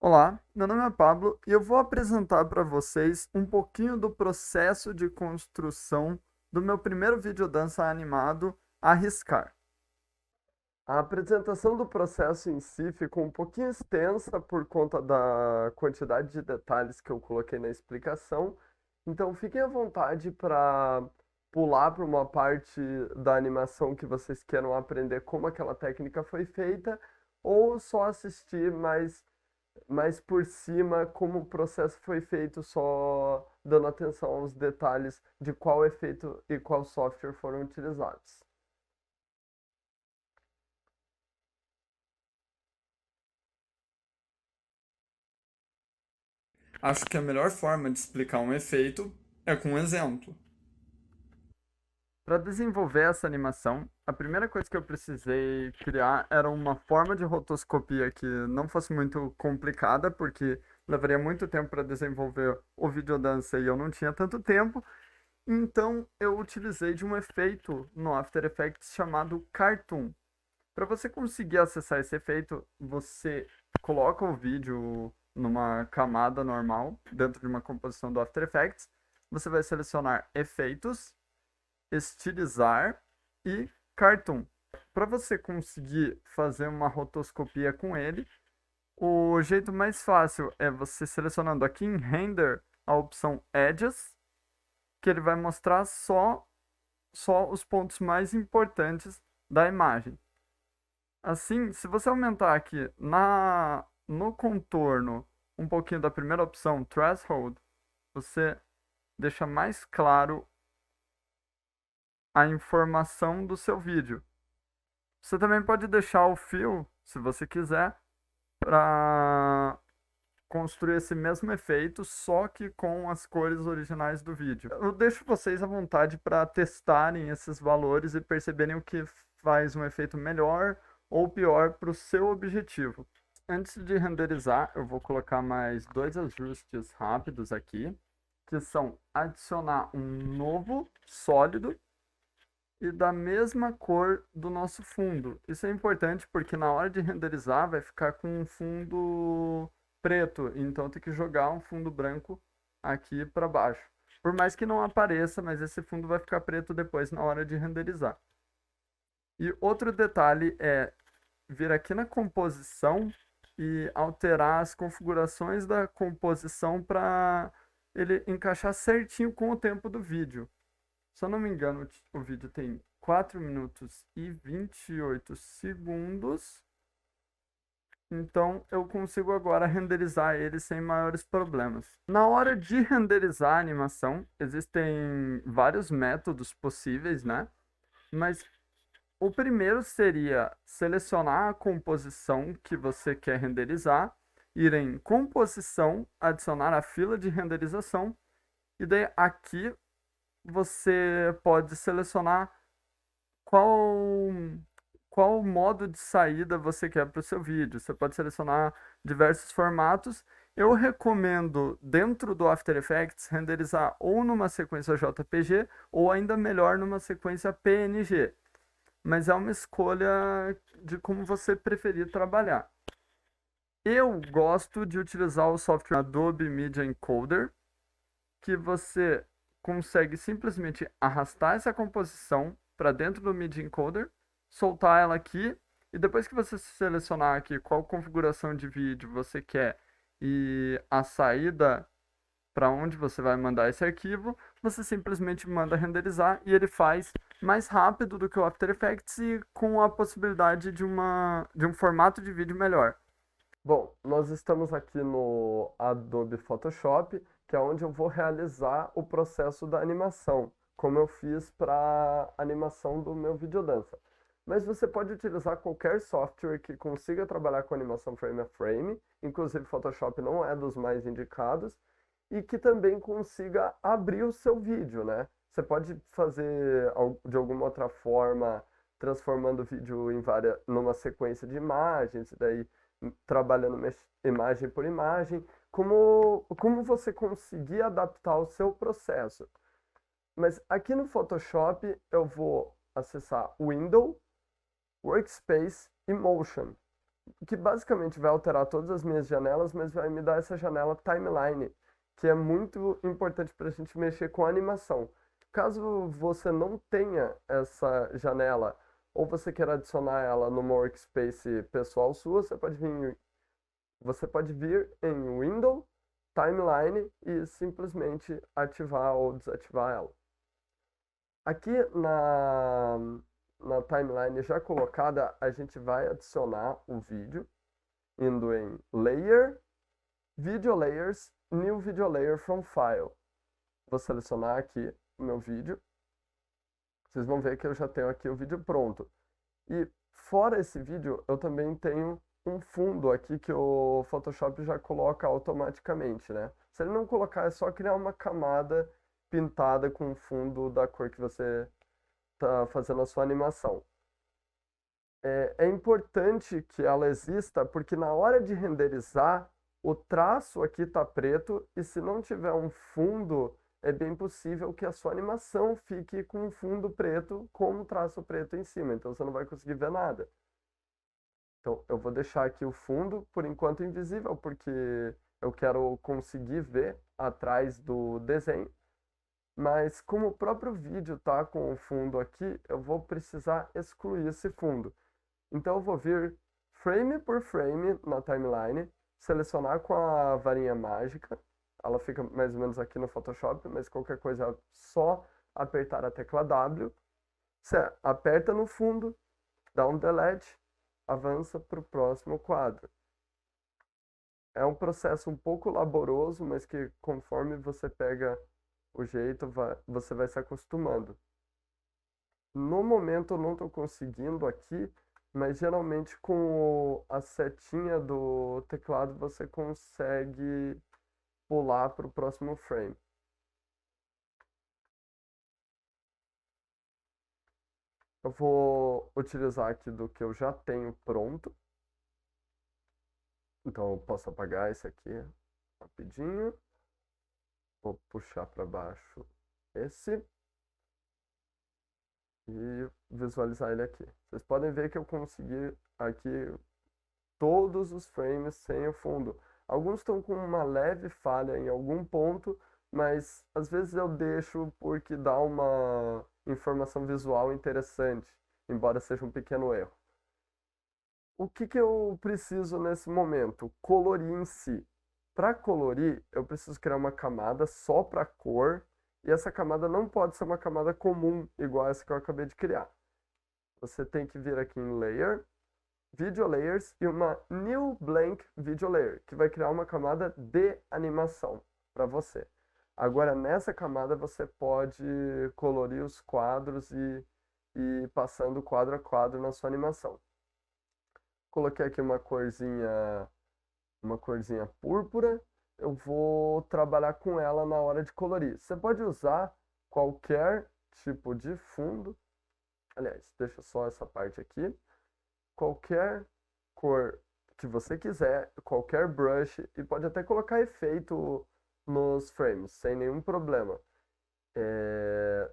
Olá, meu nome é Pablo e eu vou apresentar para vocês um pouquinho do processo de construção do meu primeiro videodança animado, Arriscar. A apresentação do processo em si ficou um pouquinho extensa por conta da quantidade de detalhes que eu coloquei na explicação, então fiquem à vontade para pular para uma parte da animação que vocês queiram aprender como aquela técnica foi feita, ou só assistir mais por cima como o processo foi feito, só dando atenção aos detalhes de qual efeito e qual software foram utilizados. Acho que a melhor forma de explicar um efeito é com um exemplo. Para desenvolver essa animação, a primeira coisa que eu precisei criar era uma forma de rotoscopia que não fosse muito complicada, porque levaria muito tempo para desenvolver o videodança e eu não tinha tanto tempo. Então eu utilizei de um efeito no After Effects chamado Cartoon. Para você conseguir acessar esse efeito, você coloca o vídeo numa camada normal, dentro de uma composição do After Effects. Você vai selecionar Efeitos, Estilizar e Cartoon. Para você conseguir fazer uma rotoscopia com ele, o jeito mais fácil é você selecionando aqui em Render a opção Edges, que ele vai mostrar só os pontos mais importantes da imagem. Assim, se você aumentar aqui no contorno um pouquinho da primeira opção, Threshold, você deixa mais claro a informação do seu vídeo. Você também pode deixar o fio, se você quiser, para construir esse mesmo efeito, só que com as cores originais do vídeo. Eu deixo vocês à vontade para testarem esses valores e perceberem o que faz um efeito melhor ou pior para o seu objetivo. Antes de renderizar, eu vou colocar mais dois ajustes rápidos aqui, que são adicionar um novo sólido e da mesma cor do nosso fundo. Isso é importante porque na hora de renderizar vai ficar com um fundo preto, então tem que jogar um fundo branco aqui para baixo. Por mais que não apareça, mas esse fundo vai ficar preto depois na hora de renderizar. E outro detalhe é vir aqui na composição e alterar as configurações da composição para ele encaixar certinho com o tempo do vídeo. Se eu não me engano, o vídeo tem 4 minutos e 28 segundos. Então eu consigo agora renderizar ele sem maiores problemas. Na hora de renderizar a animação, existem vários métodos possíveis, né? Mas o primeiro seria selecionar a composição que você quer renderizar, ir em composição, adicionar a fila de renderização, e daí aqui você pode selecionar qual, qual modo de saída você quer para o seu vídeo. Você pode selecionar diversos formatos. Eu recomendo, dentro do After Effects, renderizar ou numa sequência JPG ou ainda melhor numa sequência PNG. Mas é uma escolha de como você preferir trabalhar. Eu gosto de utilizar o software Adobe Media Encoder, que você consegue simplesmente arrastar essa composição para dentro do Media Encoder, soltar ela aqui, e depois que você selecionar aqui qual configuração de vídeo você quer e a saída para onde você vai mandar esse arquivo, você simplesmente manda renderizar e ele faz mais rápido do que o After Effects e com a possibilidade de um formato de vídeo melhor. Bom, nós estamos aqui no Adobe Photoshop, que é onde eu vou realizar o processo da animação, como eu fiz para a animação do meu videodança. Mas você pode utilizar qualquer software que consiga trabalhar com animação frame a frame, inclusive Photoshop não é dos mais indicados, e que também consiga abrir o seu vídeo, né? Você pode fazer de alguma outra forma, transformando o vídeo numa sequência de imagens, e daí trabalhando imagem por imagem, como você conseguir adaptar o seu processo. Mas aqui no Photoshop eu vou acessar Window, Workspace e Motion. que basicamente vai alterar todas as minhas janelas, mas vai me dar essa janela timeline, que é muito importante para a gente mexer com a animação. Caso você não tenha essa janela ou você queira adicionar ela numa workspace pessoal sua, você pode vir em Window, Timeline e simplesmente ativar ou desativar ela. Aqui na timeline já colocada, a gente vai adicionar o vídeo, indo em Layer, Video Layers, New Video Layer from File. Vou selecionar aqui o meu vídeo. Vocês vão ver que eu já tenho aqui o vídeo pronto. E fora esse vídeo, eu também tenho um fundo aqui que o Photoshop já coloca automaticamente, né? Se ele não colocar, é só criar uma camada pintada com o fundo da cor que você está fazendo a sua animação. É importante que ela exista porque na hora de renderizar, o traço aqui está preto e se não tiver um fundo, é bem possível que a sua animação fique com um fundo preto com um traço preto em cima, então você não vai conseguir ver nada. Então eu vou deixar aqui o fundo por enquanto invisível porque eu quero conseguir ver atrás do desenho. Mas como o próprio vídeo está com o fundo aqui, eu vou precisar excluir esse fundo. Então eu vou vir frame por frame na timeline, selecionar com a varinha mágica. Ela fica mais ou menos aqui no Photoshop, mas qualquer coisa é só apertar a tecla W. Você aperta no fundo, dá um delete, avança para o próximo quadro. É um processo um pouco laboroso, mas que conforme você pega o jeito, você vai se acostumando. No momento eu não estou conseguindo aqui, mas geralmente com a setinha do teclado você consegue pular para o próximo frame. Eu vou utilizar aqui do que eu já tenho pronto. Então eu posso apagar esse aqui rapidinho. Vou puxar para baixo esse e visualizar ele aqui. Vocês podem ver que eu consegui aqui todos os frames sem o fundo. Alguns estão com uma leve falha em algum ponto, mas às vezes eu deixo porque dá uma informação visual interessante, embora seja um pequeno erro. O que eu preciso nesse momento? Colorir em si. Para colorir, eu preciso criar uma camada só para cor, e essa camada não pode ser uma camada comum, igual essa que eu acabei de criar. Você tem que vir aqui em Layer, Video Layers e uma New Blank Video Layer, que vai criar uma camada de animação para você. Agora, nessa camada, você pode colorir os quadros e ir passando quadro a quadro na sua animação. Coloquei aqui uma corzinha púrpura. Eu vou trabalhar com ela na hora de colorir. Você pode usar qualquer tipo de fundo. Aliás, deixa só essa parte aqui. Qualquer cor que você quiser, qualquer brush, e pode até colocar efeito nos frames, sem nenhum problema.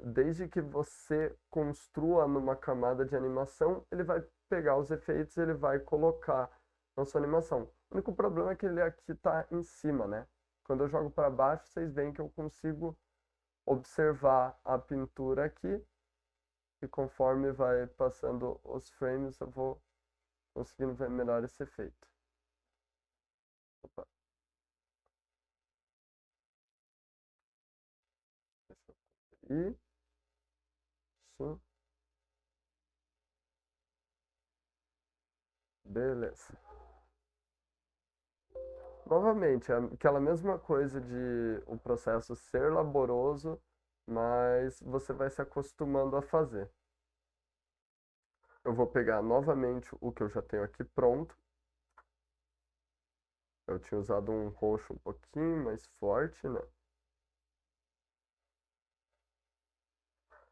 Desde que você construa numa camada de animação, ele vai pegar os efeitos e ele vai colocar na sua animação. O único problema é que ele aqui está em cima, né? Quando eu jogo para baixo, vocês veem que eu consigo observar a pintura aqui, e conforme vai passando os frames, eu vou conseguindo ver melhor esse efeito. Opa, deixa eu ir. Isso. Beleza. Novamente, é aquela mesma coisa de o processo ser laboroso, mas você vai se acostumando a fazer. Eu vou pegar novamente o que eu já tenho aqui pronto. Eu tinha usado um roxo um pouquinho mais forte, né?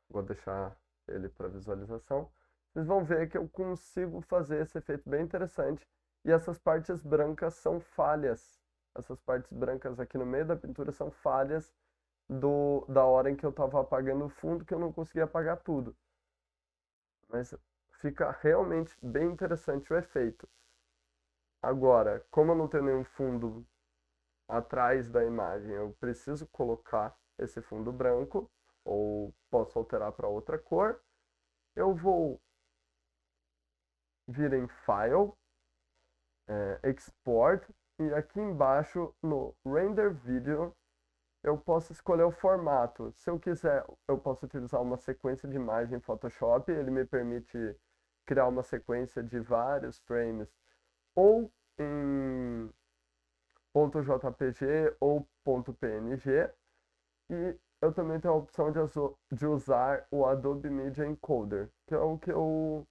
Vou deixar ele para visualização. Vocês vão ver que eu consigo fazer esse efeito bem interessante. E essas partes brancas são falhas. Essas partes brancas aqui no meio da pintura são falhas da hora em que eu estava apagando o fundo, que eu não conseguia apagar tudo. Mas fica realmente bem interessante o efeito. Agora, como eu não tenho nenhum fundo atrás da imagem, eu preciso colocar esse fundo branco, ou posso alterar para outra cor. Eu vou vir em File, Export, e aqui embaixo no Render Video eu posso escolher o formato. Se eu quiser, eu posso utilizar uma sequência de imagem em Photoshop, ele me permite criar uma sequência de vários frames, ou em .jpg ou .png, e eu também tenho a opção de usar o Adobe Media Encoder, que é o que eu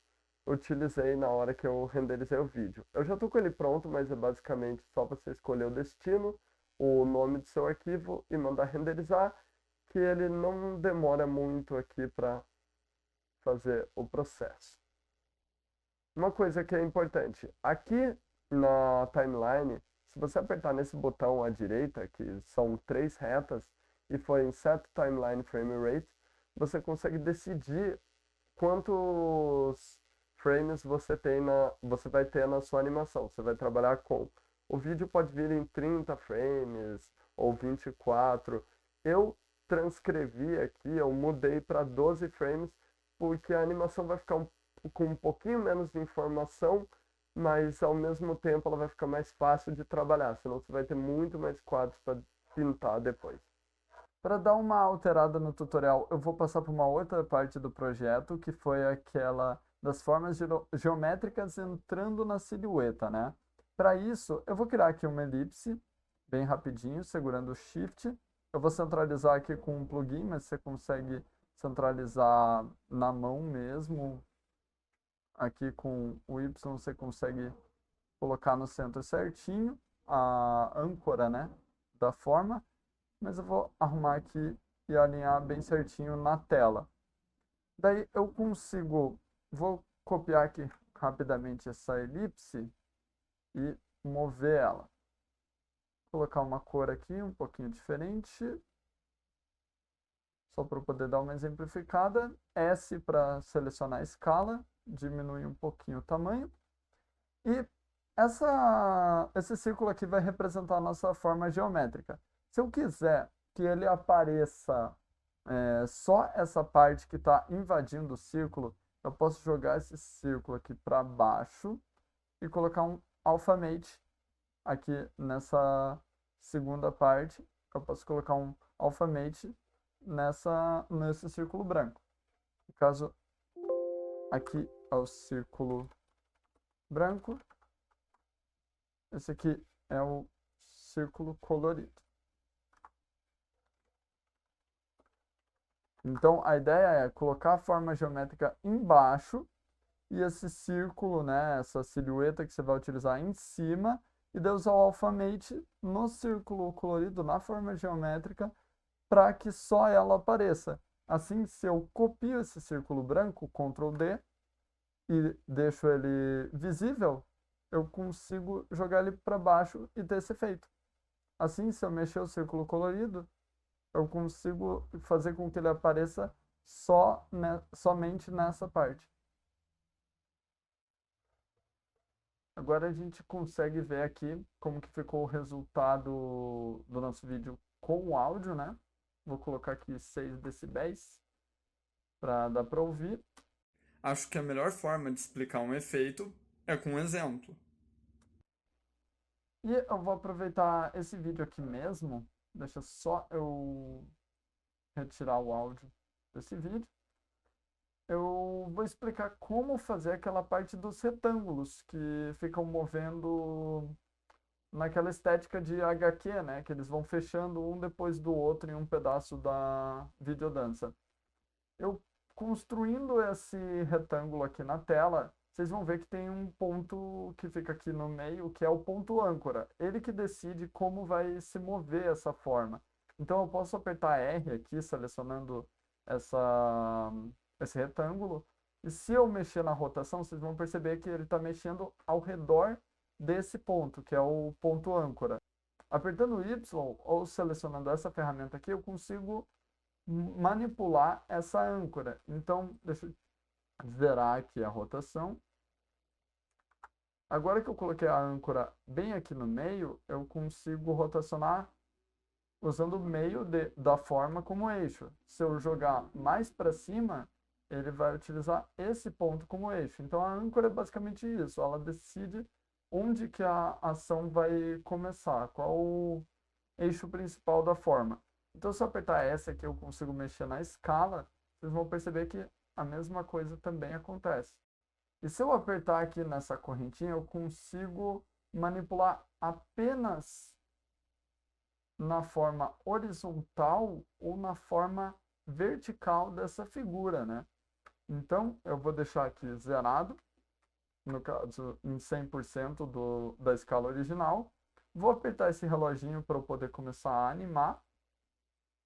utilizei na hora que eu renderizei o vídeo. Eu já estou com ele pronto, mas é basicamente só você escolher o destino, o nome do seu arquivo e mandar renderizar, que ele não demora muito aqui para fazer o processo. Uma coisa que é importante, aqui na timeline, se você apertar nesse botão à direita, que são 3 retas, e for em Set Timeline Frame Rate, você consegue decidir quantos frames você vai ter na sua animação. Você vai trabalhar com. O vídeo pode vir em 30 frames ou 24. Eu transcrevi aqui, eu mudei para 12 frames, porque a animação vai ficar com um pouquinho menos de informação, mas ao mesmo tempo ela vai ficar mais fácil de trabalhar, senão você vai ter muito mais quadros para pintar depois. Para dar uma alterada no tutorial, eu vou passar para uma outra parte do projeto, que foi aquela das formas geométricas entrando na silhueta, né? Para isso, eu vou criar aqui uma elipse, bem rapidinho, segurando o Shift. Eu vou centralizar aqui com um plugin, mas você consegue centralizar na mão mesmo. Aqui com o Y você consegue colocar no centro certinho a âncora, né, da forma. Mas eu vou arrumar aqui e alinhar bem certinho na tela. Daí eu consigo, vou copiar aqui rapidamente essa elipse e mover ela. Colocar uma cor aqui um pouquinho diferente, só para poder dar uma exemplificada. S para selecionar a escala, diminuir um pouquinho o tamanho. E esse círculo aqui vai representar a nossa forma geométrica. Se eu quiser que ele apareça só essa parte que está invadindo o círculo, eu posso jogar esse círculo aqui para baixo e colocar um alphamate aqui nessa segunda parte. Eu posso colocar um alphamate nesse círculo branco. No caso, aqui é o círculo branco. Esse aqui é o círculo colorido. Então, a ideia é colocar a forma geométrica embaixo e esse círculo, né, essa silhueta que você vai utilizar em cima, e daí usar o alphamate no círculo colorido, na forma geométrica, para que só ela apareça. Assim, se eu copio esse círculo branco, Ctrl D, e deixo ele visível, eu consigo jogar ele para baixo e ter esse efeito. Assim, se eu mexer o círculo colorido, eu consigo fazer com que ele apareça somente nessa parte. Agora a gente consegue ver aqui como que ficou o resultado do nosso vídeo com o áudio, né? Vou colocar aqui 6 decibéis para dar para ouvir. Acho que a melhor forma de explicar um efeito é com um exemplo. E eu vou aproveitar esse vídeo aqui mesmo. Deixa só eu retirar o áudio desse vídeo. Eu vou explicar como fazer aquela parte dos retângulos que ficam movendo naquela estética de HQ, né? Que eles vão fechando um depois do outro em um pedaço da videodança. Eu construindo esse retângulo aqui na tela, vocês vão ver que tem um ponto que fica aqui no meio, que é o ponto âncora. Ele que decide como vai se mover essa forma. Então eu posso apertar R aqui, selecionando esse retângulo. E se eu mexer na rotação, vocês vão perceber que ele está mexendo ao redor desse ponto, que é o ponto âncora. Apertando Y ou selecionando essa ferramenta aqui, eu consigo manipular essa âncora. Então, deixa eu zerar aqui a rotação. Agora que eu coloquei a âncora bem aqui no meio, eu consigo rotacionar usando o meio da forma como eixo. Se eu jogar mais para cima, ele vai utilizar esse ponto como eixo. Então a âncora é basicamente isso, ela decide onde que a ação vai começar, qual o eixo principal da forma. Então se eu apertar essa aqui, eu consigo mexer na escala, vocês vão perceber que a mesma coisa também acontece. E se eu apertar aqui nessa correntinha, eu consigo manipular apenas na forma horizontal ou na forma vertical dessa figura, né? Então, eu vou deixar aqui zerado, no caso em 100% da escala original. Vou apertar esse reloginho para eu poder começar a animar.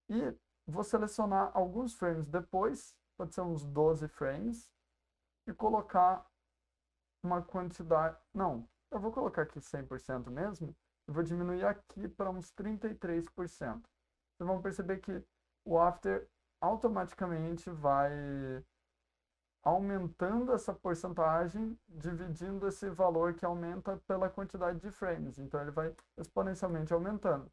E vou selecionar alguns frames depois, pode ser uns 12 frames, e colocar uma quantidade... Não, eu vou colocar aqui 100% mesmo, e vou diminuir aqui para uns 33%. Vocês vão perceber que o After automaticamente vai aumentando essa porcentagem, dividindo esse valor que aumenta pela quantidade de frames. Então ele vai exponencialmente aumentando.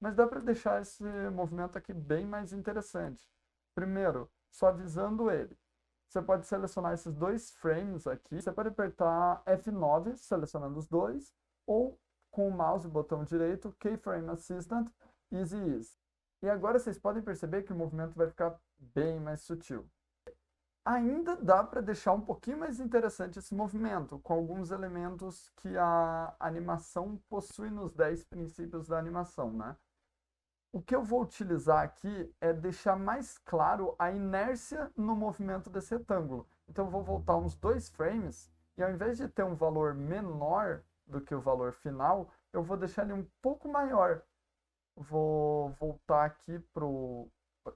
Mas dá para deixar esse movimento aqui bem mais interessante. Primeiro, suavizando ele. Você pode selecionar esses dois frames aqui. Você pode apertar F9, selecionando os dois, ou com o mouse e botão direito, Keyframe Assistant, Easy Ease. E agora vocês podem perceber que o movimento vai ficar bem mais sutil. Ainda dá para deixar um pouquinho mais interessante esse movimento, com alguns elementos que a animação possui nos 10 princípios da animação, né? O que eu vou utilizar aqui é deixar mais claro a inércia no movimento desse retângulo. Então eu vou voltar uns 2 frames e ao invés de ter um valor menor do que o valor final, eu vou deixar ele um pouco maior. Vou voltar aqui para o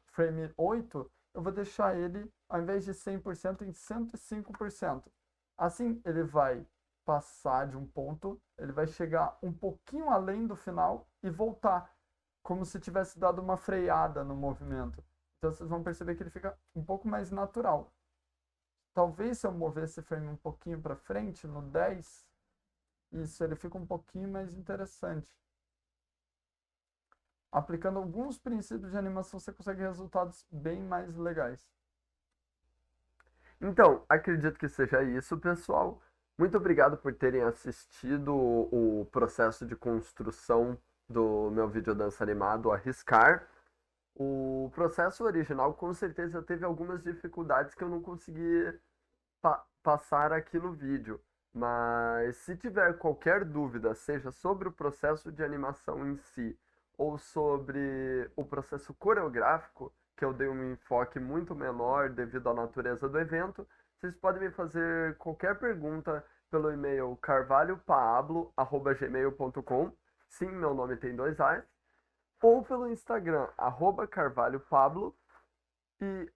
frame 8, eu vou deixar ele, ao invés de 100%, em 105%. Assim, ele vai passar de um ponto, ele vai chegar um pouquinho além do final e voltar, como se tivesse dado uma freada no movimento. Então vocês vão perceber que ele fica um pouco mais natural. Talvez se eu mover esse frame um pouquinho para frente, no 10, isso, ele fica um pouquinho mais interessante. Aplicando alguns princípios de animação, você consegue resultados bem mais legais. Então, acredito que seja isso, pessoal. Muito obrigado por terem assistido o processo de construção do meu vídeo dança animado Arriscar. O processo original com certeza teve algumas dificuldades que eu não consegui passar aqui no vídeo. Mas se tiver qualquer dúvida, seja sobre o processo de animação em si ou sobre o processo coreográfico, que eu dei um enfoque muito menor devido à natureza do evento, vocês podem me fazer qualquer pergunta pelo e-mail carvalhopablo@gmail.com. Sim, meu nome tem 2 A's. Ou pelo Instagram, @carvalhopablo e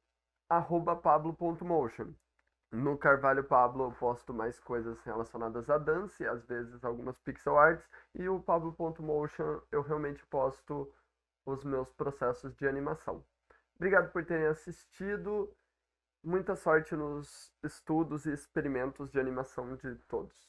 @pablo.motion. No Carvalho Pablo eu posto mais coisas relacionadas a dance, às vezes algumas pixel arts, e o Pablo.motion eu realmente posto os meus processos de animação. Obrigado por terem assistido. Muita sorte nos estudos e experimentos de animação de todos.